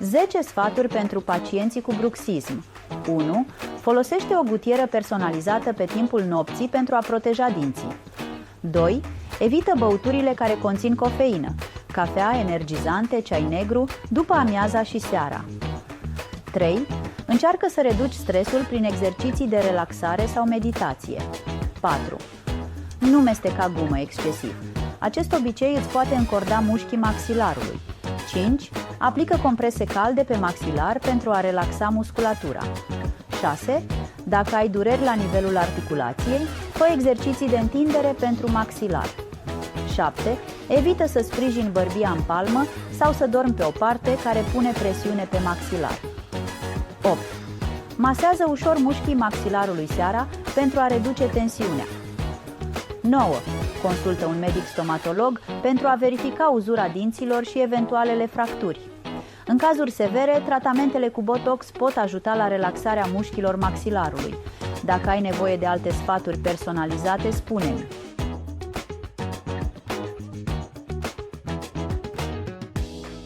10 sfaturi pentru pacienții cu bruxism. 1. Folosește o gutieră personalizată pe timpul nopții pentru a proteja dinții. 2. Evită băuturile care conțin cofeină, cafea, energizante, ceai negru, după amiaza și seara. 3. Încearcă să reduci stresul prin exerciții de relaxare sau meditație. 4. Nu mesteca gumă excesiv. Acest obicei îți poate încorda mușchii maxilarului. 5. Aplică comprese calde pe maxilar pentru a relaxa musculatura. 6. Dacă ai dureri la nivelul articulației, fă exerciții de întindere pentru maxilar. 7. Evită să sprijini bărbia în palmă sau să dormi pe o parte care pune presiune pe maxilar. 8. Masează ușor mușchii maxilarului seara pentru a reduce tensiunea. 9. Consultă un medic stomatolog pentru a verifica uzura dinților și eventualele fracturi. În cazuri severe, tratamentele cu botox pot ajuta la relaxarea mușchilor maxilarului. Dacă ai nevoie de alte sfaturi personalizate, spune-mi.